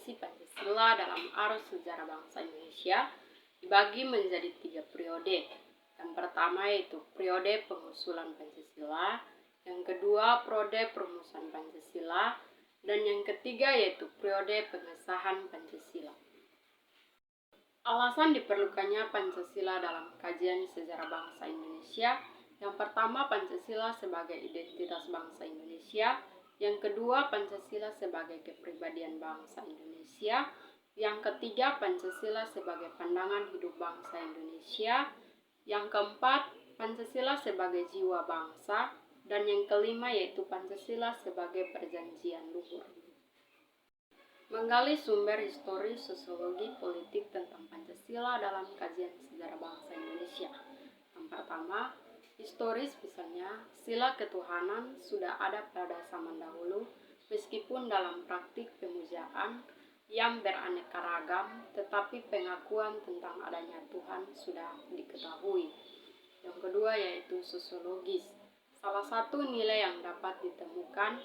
esensi Pancasila dalam arus sejarah bangsa Indonesia dibagi menjadi 3 periode. Yang pertama yaitu periode pengusulan Pancasila, yang kedua periode perumusan Pancasila, dan yang ketiga yaitu periode pengesahan Pancasila. Alasan diperlukannya Pancasila dalam kajian sejarah bangsa Indonesia: yang pertama, Pancasila sebagai identitas bangsa Indonesia; yang kedua, Pancasila sebagai kepribadian bangsa Indonesia; yang ketiga, Pancasila sebagai pandangan hidup bangsa Indonesia; yang keempat, Pancasila sebagai jiwa bangsa; dan yang kelima yaitu Pancasila sebagai perjanjian luhur. Menggali sumber histori, sosiologi, politik tentang Pancasila dalam kajian sejarah bangsa Indonesia. Yang pertama, historis misalnya, sila ketuhanan sudah ada pada zaman dahulu, meskipun dalam praktik pemujaan yang beraneka ragam, tetapi pengakuan tentang adanya Tuhan sudah diketahui. Yang kedua yaitu sosiologis. Salah satu nilai yang dapat ditemukan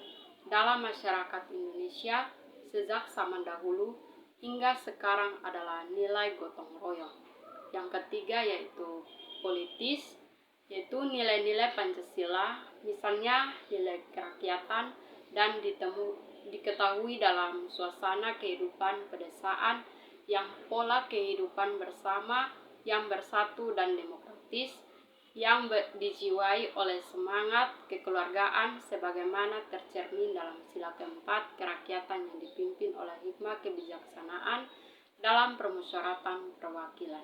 dalam masyarakat Indonesia sejak zaman dahulu hingga sekarang adalah nilai gotong royong. Yang ketiga yaitu politis, yaitu nilai-nilai Pancasila, misalnya nilai kerakyatan, dan diketahui dalam suasana kehidupan pedesaan yang pola kehidupan bersama yang bersatu dan demokratis, yang dijiwai oleh semangat kekeluargaan sebagaimana tercermin dalam sila keempat kerakyatan yang dipimpin oleh hikmah kebijaksanaan dalam permusyawaratan perwakilan.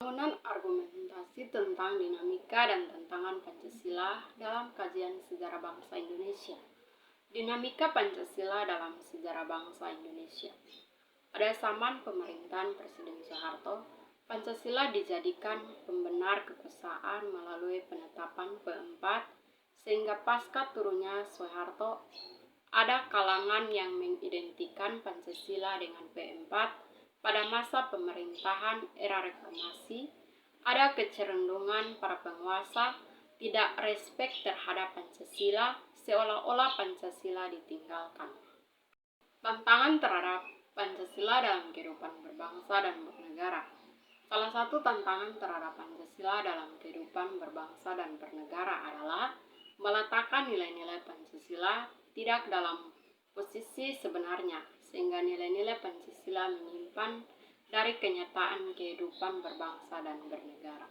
Bangunan argumentasi tentang dinamika dan tantangan Pancasila dalam kajian sejarah bangsa Indonesia. Dinamika Pancasila dalam sejarah bangsa Indonesia. Pada zaman pemerintahan Presiden Soeharto, Pancasila dijadikan pembenar kekuasaan melalui penetapan P4, sehingga pasca turunnya Soeharto, ada kalangan yang mengidentikan Pancasila dengan P4. Pada masa pemerintahan era reformasi, ada kecenderungan para penguasa tidak respek terhadap Pancasila, seolah-olah Pancasila ditinggalkan. Tantangan terhadap Pancasila dalam kehidupan berbangsa dan bernegara. Salah satu tantangan terhadap Pancasila dalam kehidupan berbangsa dan bernegara adalah meletakkan nilai-nilai Pancasila tidak dalam posisi sebenarnya, sehingga nilai-nilai Pancasila menyimpan dari kenyataan kehidupan berbangsa dan bernegara.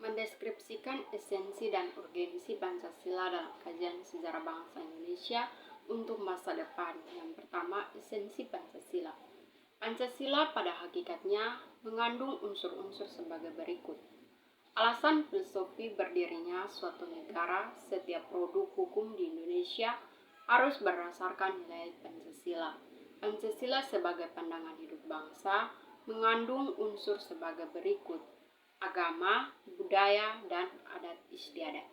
Mendeskripsikan esensi dan urgensi Pancasila dalam kajian sejarah bangsa Indonesia untuk masa depan. Yang pertama, esensi Pancasila. Pancasila pada hakikatnya mengandung unsur-unsur sebagai berikut. Alasan filosofi berdirinya suatu negara, setiap produk hukum di Indonesia harus berdasarkan nilai Pancasila. Pancasila sebagai pandangan hidup bangsa mengandung unsur sebagai berikut: agama, budaya, dan adat istiadat.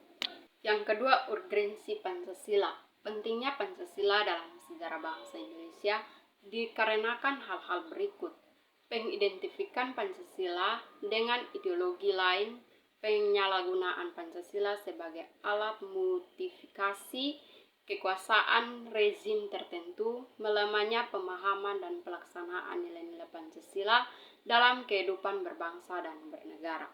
Yang kedua, urgensi Pancasila. Pentingnya Pancasila dalam sejarah bangsa Indonesia dikarenakan hal-hal berikut: pengidentifikan Pancasila dengan ideologi lain, penyalahgunaan Pancasila sebagai alat mutifikasi kekuasaan rezim tertentu, melemahnya pemahaman dan pelaksanaan nilai-nilai Pancasila dalam kehidupan berbangsa dan bernegara.